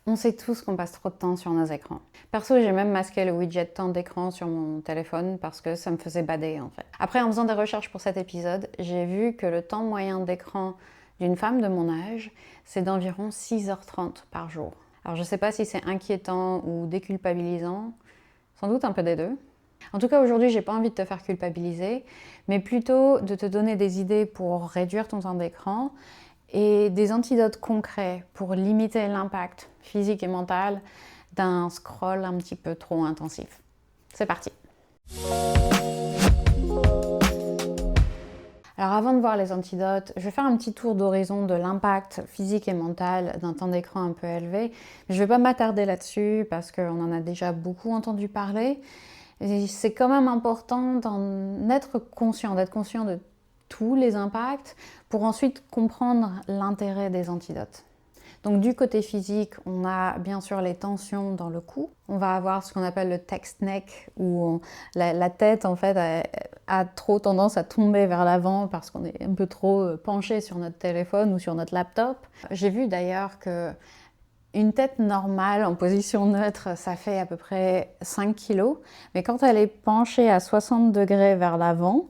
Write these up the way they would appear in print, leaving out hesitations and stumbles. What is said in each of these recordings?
On sait tous qu'on passe trop de temps sur nos écrans. Perso, j'ai même masqué le widget temps d'écran sur mon téléphone parce que ça me faisait bader en fait. Après, en faisant des recherches pour cet épisode, j'ai vu que le temps moyen d'écran d'une femme de mon âge, c'est d'environ 6h30 par jour. Alors je sais pas si c'est inquiétant ou déculpabilisant, sans doute un peu des deux. En tout cas, aujourd'hui, j'ai pas envie de te faire culpabiliser, mais plutôt de te donner des idées pour réduire ton temps d'écran et des antidotes concrets pour limiter l'impact physique et mental d'un scroll un petit peu trop intensif. C'est parti. Alors avant de voir les antidotes, je vais faire un petit tour d'horizon de l'impact physique et mental d'un temps d'écran un peu élevé. Je ne vais pas m'attarder là-dessus parce qu'on en a déjà beaucoup entendu parler. Et c'est quand même important d'en être conscient, d'être conscient de tous les impacts pour ensuite comprendre l'intérêt des antidotes. Donc du côté physique, on a bien sûr les tensions dans le cou. On va avoir ce qu'on appelle le text neck, où la tête en fait a trop tendance à tomber vers l'avant parce qu'on est un peu trop penché sur notre téléphone ou sur notre laptop. J'ai vu d'ailleurs que une tête normale en position neutre, ça fait à peu près 5 kg, mais quand elle est penchée à 60 degrés vers l'avant,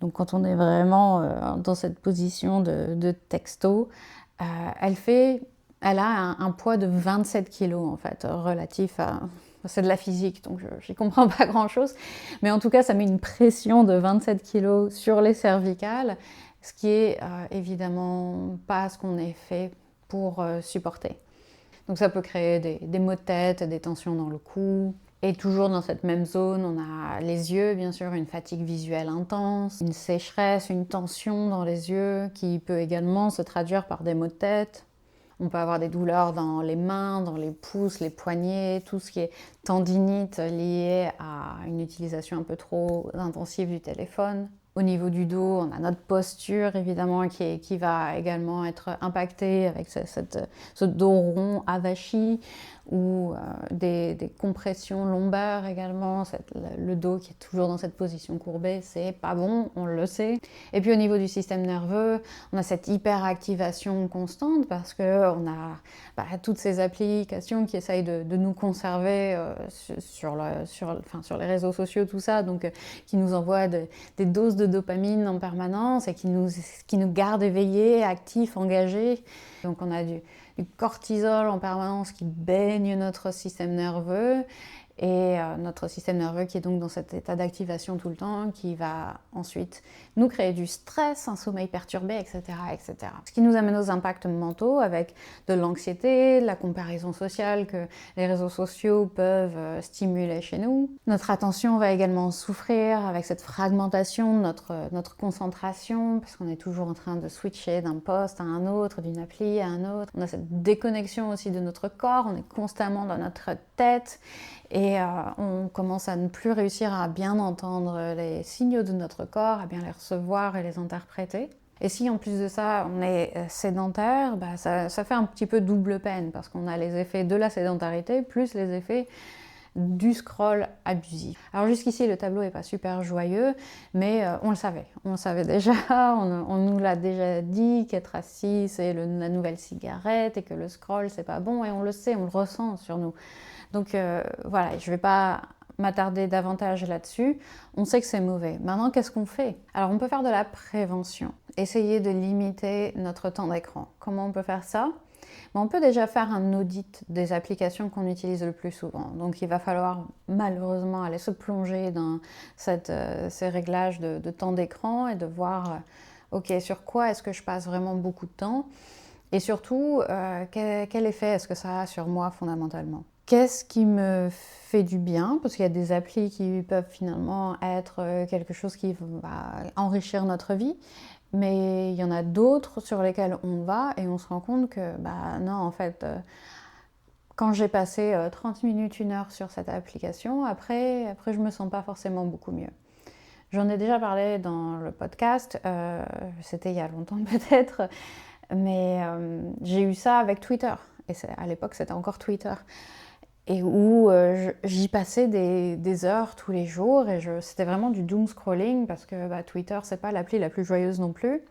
donc quand on est vraiment dans cette position de texto, elle a un poids de 27 kg en fait, relatif à... C'est de la physique, donc j'y comprends pas grand-chose. Mais en tout cas, ça met une pression de 27 kg sur les cervicales, ce qui est évidemment pas ce qu'on est fait pour supporter. Donc ça peut créer des maux de tête, des tensions dans le cou. Et toujours dans cette même zone, on a les yeux, bien sûr, une fatigue visuelle intense, une sécheresse, une tension dans les yeux qui peut également se traduire par des maux de tête. On peut avoir des douleurs dans les mains, dans les pouces, les poignets, tout ce qui est tendinite lié à une utilisation un peu trop intensive du téléphone. Au niveau du dos, on a notre posture évidemment qui va également être impactée avec ce dos rond avachi ou des compressions lombaires également. Le dos qui est toujours dans cette position courbée, c'est pas bon, on le sait. Et puis au niveau du système nerveux, on a cette hyperactivation constante parce qu'on a toutes ces applications qui essayent de nous conserver sur les réseaux sociaux, tout ça, donc qui nous envoient des doses de dopamine en permanence et qui nous gardent éveillés, actifs, engagés. Donc on a du cortisol en permanence qui baigne notre système nerveux et notre système nerveux qui est donc dans cet état d'activation tout le temps, qui va ensuite nous créer du stress, un sommeil perturbé, etc., etc. Ce qui nous amène aux impacts mentaux avec de l'anxiété, de la comparaison sociale que les réseaux sociaux peuvent stimuler chez nous. Notre attention va également souffrir avec cette fragmentation de notre concentration, parce qu'on est toujours en train de switcher d'un poste à un autre, d'une appli à un autre. On a cette déconnexion aussi de notre corps, on est constamment dans notre tête, et on commence à ne plus réussir à bien entendre les signaux de notre corps, à bien les recevoir et les interpréter. Et si en plus de ça on est sédentaire, ça fait un petit peu double peine parce qu'on a les effets de la sédentarité plus les effets du scroll abusif. Alors jusqu'ici le tableau n'est pas super joyeux, mais on le savait déjà, on nous l'a déjà dit qu'être assis c'est la nouvelle cigarette et que le scroll c'est pas bon, et on le sait, on le ressent sur nous. Donc voilà, je ne vais pas m'attarder davantage là-dessus. On sait que c'est mauvais. Maintenant, qu'est-ce qu'on fait? Alors, on peut faire de la prévention. Essayer de limiter notre temps d'écran. Comment on peut faire ça? On peut déjà faire un audit des applications qu'on utilise le plus souvent. Donc, il va falloir malheureusement aller se plonger dans ces réglages de temps d'écran et de voir, ok, sur quoi est-ce que je passe vraiment beaucoup de temps? Et surtout, quel effet est-ce que ça a sur moi fondamentalement? Qu'est-ce qui me fait du bien? Parce qu'il y a des applis qui peuvent finalement être quelque chose qui va enrichir notre vie, mais il y en a d'autres sur lesquelles on va et on se rend compte que non, en fait, quand j'ai passé 30 minutes, 1 heure sur cette application, après je me sens pas forcément beaucoup mieux. J'en ai déjà parlé dans le podcast, c'était il y a longtemps peut-être, mais j'ai eu ça avec Twitter, et à l'époque c'était encore Twitter. Et où j'y passais des heures tous les jours, et c'était vraiment du doom scrolling parce que Twitter c'est pas l'appli la plus joyeuse non plus.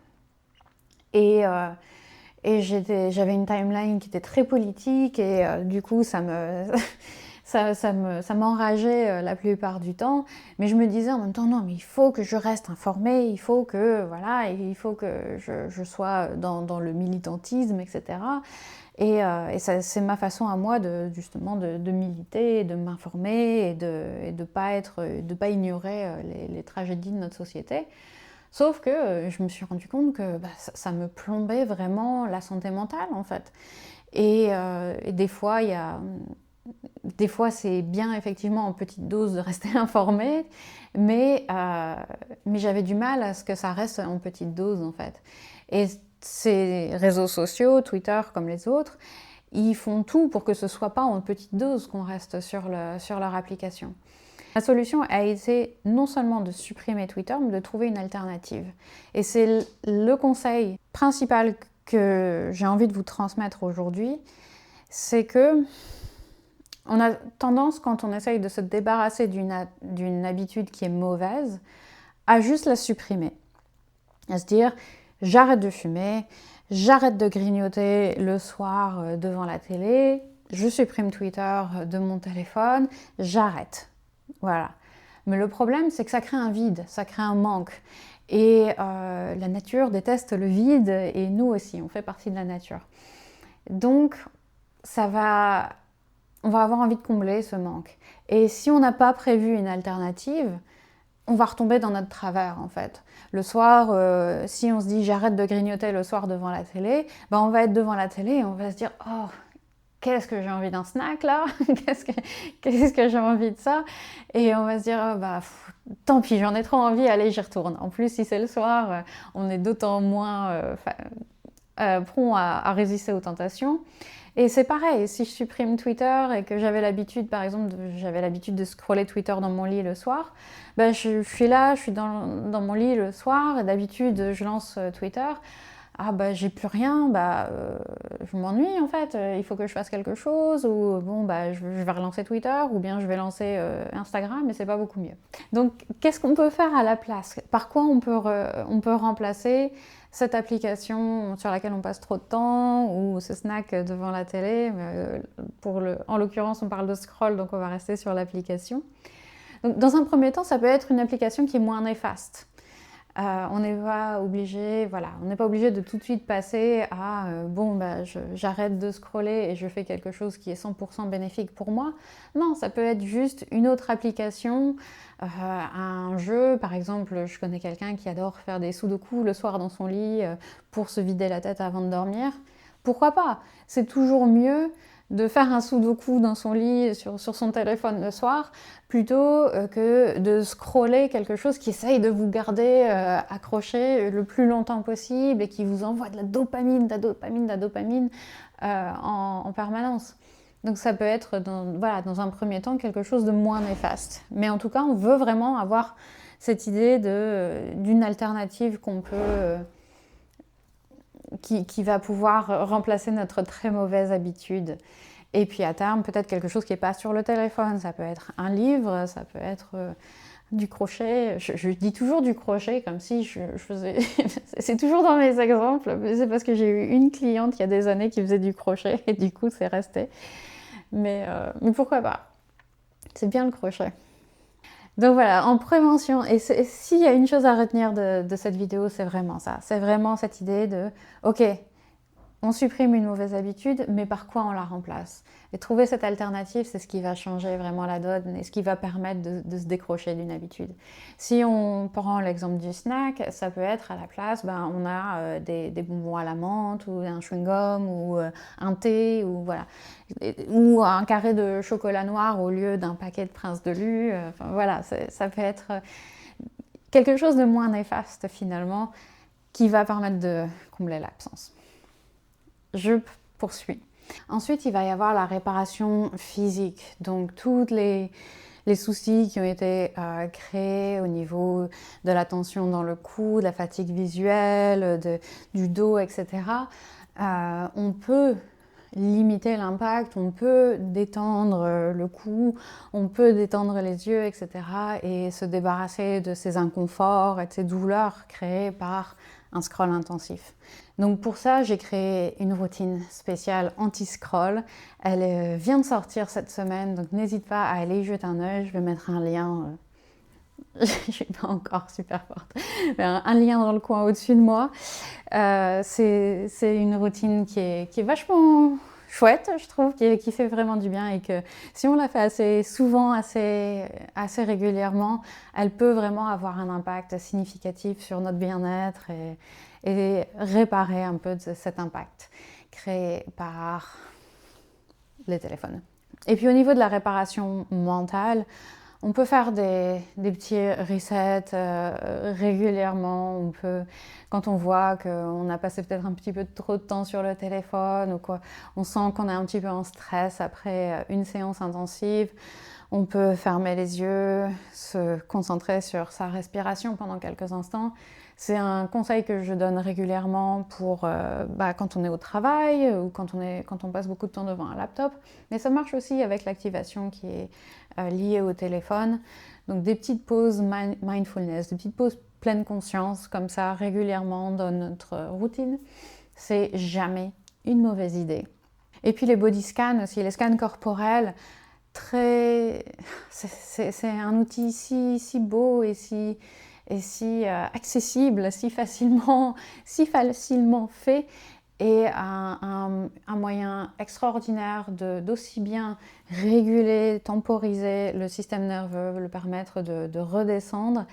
Et et j'avais une timeline qui était très politique et du coup ça m'enrageait la plupart du temps, mais je me disais en même temps non mais il faut que je reste informée, il faut que voilà, il faut que je sois dans le militantisme, etc. Et c'est ma façon à moi justement de militer, de m'informer et de pas ignorer les tragédies de notre société. Sauf que je me suis rendu compte que ça me plombait vraiment la santé mentale en fait. Et des fois, des fois c'est bien effectivement en petite dose de rester informé, mais j'avais du mal à ce que ça reste en petite dose en fait. Et ces réseaux sociaux, Twitter comme les autres, ils font tout pour que ce ne soit pas en petite dose qu'on reste sur leur application. La solution a été non seulement de supprimer Twitter, mais de trouver une alternative. Et c'est le conseil principal que j'ai envie de vous transmettre aujourd'hui, c'est que on a tendance, quand on essaye de se débarrasser d'une habitude qui est mauvaise, à juste la supprimer. À se dire, j'arrête de fumer, j'arrête de grignoter le soir devant la télé, je supprime Twitter de mon téléphone, j'arrête. Voilà. Mais le problème, c'est que ça crée un vide, ça crée un manque. Et la nature déteste le vide, et nous aussi, on fait partie de la nature. Donc, on va avoir envie de combler ce manque. Et si on n'a pas prévu une alternative, on va retomber dans notre travers en fait. Le soir, si on se dit j'arrête de grignoter le soir devant la télé, on va être devant la télé et on va se dire oh, qu'est-ce que j'ai envie d'un snack là, qu'est-ce que j'ai envie de ça, et on va se dire oh, tant pis, j'en ai trop envie, allez j'y retourne. En plus si c'est le soir, on est d'autant moins prompt à résister aux tentations. Et c'est pareil, si je supprime Twitter et que j'avais l'habitude, par exemple, de scroller Twitter dans mon lit le soir, je suis là, je suis dans mon lit le soir, et d'habitude, je lance Twitter. J'ai plus rien, je m'ennuie en fait, il faut que je fasse quelque chose, ou je vais relancer Twitter, ou bien je vais lancer Instagram, mais c'est pas beaucoup mieux. Donc, qu'est-ce qu'on peut faire à la place? Par quoi on peut remplacer cette application sur laquelle on passe trop de temps, ou ce snack devant la télé? En l'occurrence, on parle de scroll, donc on va rester sur l'application. Donc, dans un premier temps, ça peut être une application qui est moins néfaste. On n'est pas obligé, de tout de suite passer à j'arrête de scroller et je fais quelque chose qui est 100% bénéfique pour moi. Non, ça peut être juste une autre application, un jeu. Par exemple, je connais quelqu'un qui adore faire des sudoku le soir dans son lit pour se vider la tête avant de dormir. Pourquoi pas? C'est toujours mieux de faire un sudoku dans son lit sur son téléphone le soir, plutôt que de scroller quelque chose qui essaye de vous garder accroché le plus longtemps possible et qui vous envoie de la dopamine en permanence. Donc ça peut être dans un premier temps quelque chose de moins néfaste. Mais en tout cas, on veut vraiment avoir cette idée d'une alternative qu'on peut... Qui va pouvoir remplacer notre très mauvaise habitude. Et puis à terme, peut-être quelque chose qui n'est pas sur le téléphone. Ça peut être un livre, ça peut être du crochet. Je dis toujours du crochet comme si je faisais... C'est toujours dans mes exemples. C'est parce que j'ai eu une cliente il y a des années qui faisait du crochet et du coup c'est resté. Mais pourquoi pas? C'est bien le crochet. Donc voilà, en prévention, et s'il y a une chose à retenir de cette vidéo, c'est vraiment ça. C'est vraiment cette idée de, ok, on supprime une mauvaise habitude, mais par quoi on la remplace? Et trouver cette alternative, c'est ce qui va changer vraiment la donne et ce qui va permettre de se décrocher d'une habitude. Si on prend l'exemple du snack, ça peut être à la place, on a des bonbons à la menthe, ou un chewing-gum, ou un thé, ou voilà. Ou un carré de chocolat noir au lieu d'un paquet de Prince de Lu. Ça peut être quelque chose de moins néfaste finalement, qui va permettre de combler l'absence. Je poursuis. Ensuite, il va y avoir la réparation physique, donc tous les soucis qui ont été créés au niveau de la tension dans le cou, de la fatigue visuelle, du dos, etc. On peut limiter l'impact, on peut détendre le cou, on peut détendre les yeux, etc. et se débarrasser de ces inconforts et de ces douleurs créées par un scroll intensif. Donc pour ça, j'ai créé une routine spéciale anti-scroll. Elle vient de sortir cette semaine, donc n'hésite pas à aller y jeter un œil. Je vais mettre un lien, je ne suis pas encore super forte, mais un lien dans le coin au-dessus de moi. C'est une routine qui est vachement chouette, je trouve, qui fait vraiment du bien et que si on la fait assez souvent, assez régulièrement, elle peut vraiment avoir un impact significatif sur notre bien-être et réparer un peu de cet impact créé par les téléphones. Et puis au niveau de la réparation mentale, on peut faire des petits resets régulièrement. On peut, quand on voit qu'on a passé peut-être un petit peu trop de temps sur le téléphone ou quoi, on sent qu'on est un petit peu en stress après une séance intensive, on peut fermer les yeux, se concentrer sur sa respiration pendant quelques instants. C'est un conseil que je donne régulièrement pour quand on est au travail ou quand on passe beaucoup de temps devant un laptop. Mais ça marche aussi avec l'activation qui est liée au téléphone. Donc des petites pauses mindfulness, des petites pauses pleine conscience comme ça régulièrement dans notre routine. C'est jamais une mauvaise idée. Et puis les body scans aussi, les scans corporels. C'est un outil si beau et si accessible, si facilement fait et un moyen extraordinaire d'aussi bien réguler, temporiser le système nerveux, le permettre de redescendre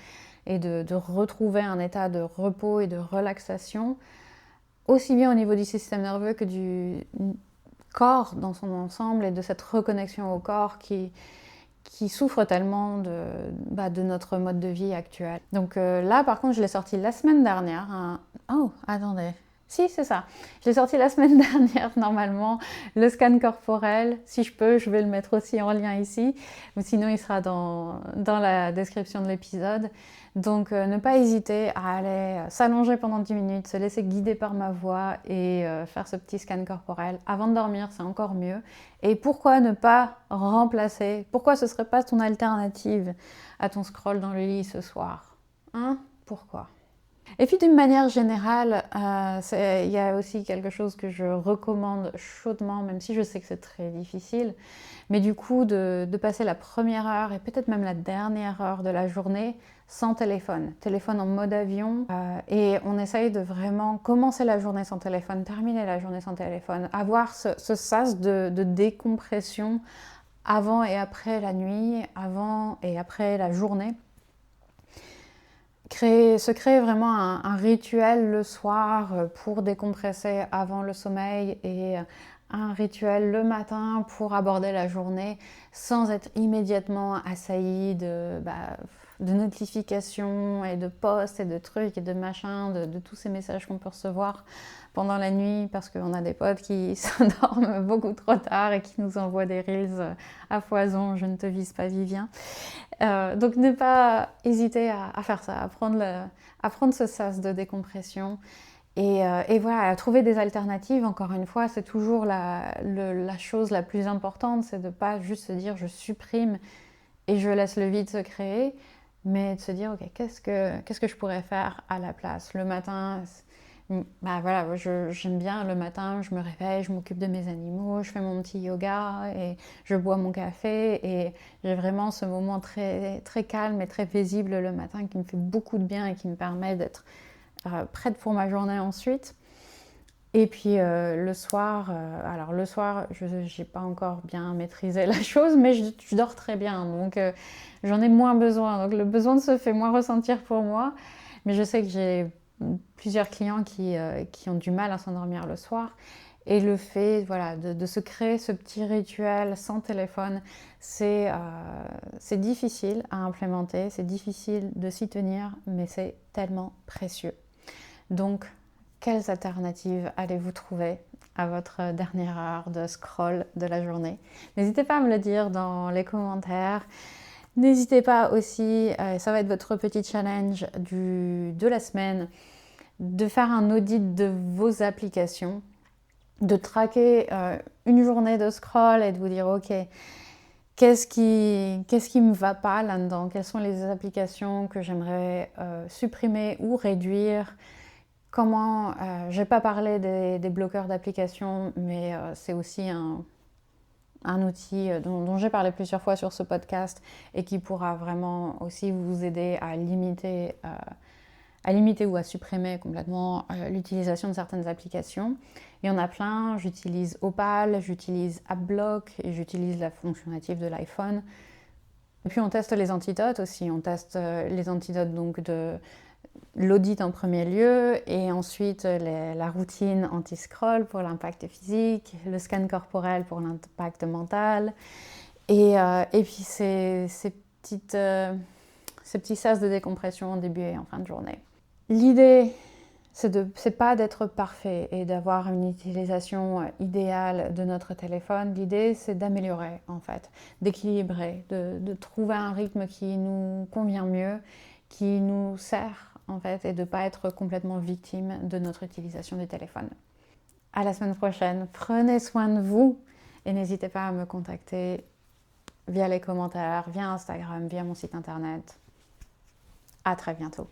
et de retrouver un état de repos et de relaxation, aussi bien au niveau du système nerveux que du corps dans son ensemble et de cette reconnexion au corps qui souffre tellement de notre mode de vie actuel. Donc là, par contre, je l'ai sorti la semaine dernière. Oh, attendez. Si, c'est ça. Je l'ai sorti la semaine dernière, normalement, le scan corporel. Si je peux, je vais le mettre aussi en lien ici. Ou sinon, il sera dans la description de l'épisode. Donc, ne pas hésiter à aller s'allonger pendant 10 minutes, se laisser guider par ma voix et faire ce petit scan corporel. Avant de dormir, c'est encore mieux. Et pourquoi ne pas remplacer? Pourquoi ce ne serait pas ton alternative à ton scroll dans le lit ce soir? Hein? Pourquoi? Et puis d'une manière générale, il y a aussi quelque chose que je recommande chaudement, même si je sais que c'est très difficile, mais du coup de passer la première heure et peut-être même la dernière heure de la journée sans téléphone en mode avion, et on essaye de vraiment commencer la journée sans téléphone, terminer la journée sans téléphone, avoir ce sas de décompression avant et après la nuit, avant et après la journée. Se créer vraiment un rituel le soir pour décompresser avant le sommeil et un rituel le matin pour aborder la journée sans être immédiatement assailli de notifications et de posts et de trucs et de machins, de tous ces messages qu'on peut recevoir pendant la nuit parce qu'on a des potes qui s'endorment beaucoup trop tard et qui nous envoient des reels à foison, je ne te vise pas Vivien. Donc ne pas hésiter à faire ça, à prendre ce sas de décompression et voilà, à trouver des alternatives. Encore une fois, c'est toujours la chose la plus importante, c'est de ne pas juste se dire je supprime et je laisse le vide se créer, mais de se dire ok, qu'est-ce que je pourrais faire à la place le matin. Voilà, j'aime bien le matin, je me réveille, je m'occupe de mes animaux, je fais mon petit yoga et je bois mon café et j'ai vraiment ce moment très, très calme et très paisible le matin qui me fait beaucoup de bien et qui me permet d'être prête pour ma journée ensuite. Et puis le soir, je n'ai pas encore bien maîtrisé la chose, mais je dors très bien, donc j'en ai moins besoin. Donc le besoin se fait moins ressentir pour moi, mais je sais que j'ai plusieurs clients qui ont du mal à s'endormir le soir. Et le fait de se créer ce petit rituel sans téléphone, c'est difficile à implémenter, c'est difficile de s'y tenir, mais c'est tellement précieux. Donc, quelles alternatives allez-vous trouver à votre dernière heure de scroll de la journée? N'hésitez pas à me le dire dans les commentaires. N'hésitez pas aussi, ça va être votre petit challenge de la semaine, de faire un audit de vos applications, de traquer une journée de scroll et de vous dire ok, qu'est-ce qui me va pas là-dedans, quelles sont les applications que j'aimerais supprimer ou réduire, Comment, je n'ai pas parlé des bloqueurs d'applications, mais c'est aussi un outil dont j'ai parlé plusieurs fois sur ce podcast et qui pourra vraiment aussi vous aider à limiter ou à supprimer complètement l'utilisation de certaines applications. Il y en a plein, j'utilise Opal, j'utilise AppBlock et j'utilise la fonction native de l'iPhone. Et puis on teste les antidotes aussi, on teste les antidotes donc de l'audit en premier lieu et ensuite la routine anti-scroll pour l'impact physique, le scan corporel pour l'impact mental et puis ces petits sas de décompression en début et en fin de journée. L'idée, c'est pas d'être parfait et d'avoir une utilisation idéale de notre téléphone. L'idée, c'est d'améliorer en fait, d'équilibrer, de trouver un rythme qui nous convient mieux, qui nous sert en fait, et de ne pas être complètement victime de notre utilisation du téléphone. À la semaine prochaine, prenez soin de vous et n'hésitez pas à me contacter via les commentaires, via Instagram, via mon site internet. À très bientôt.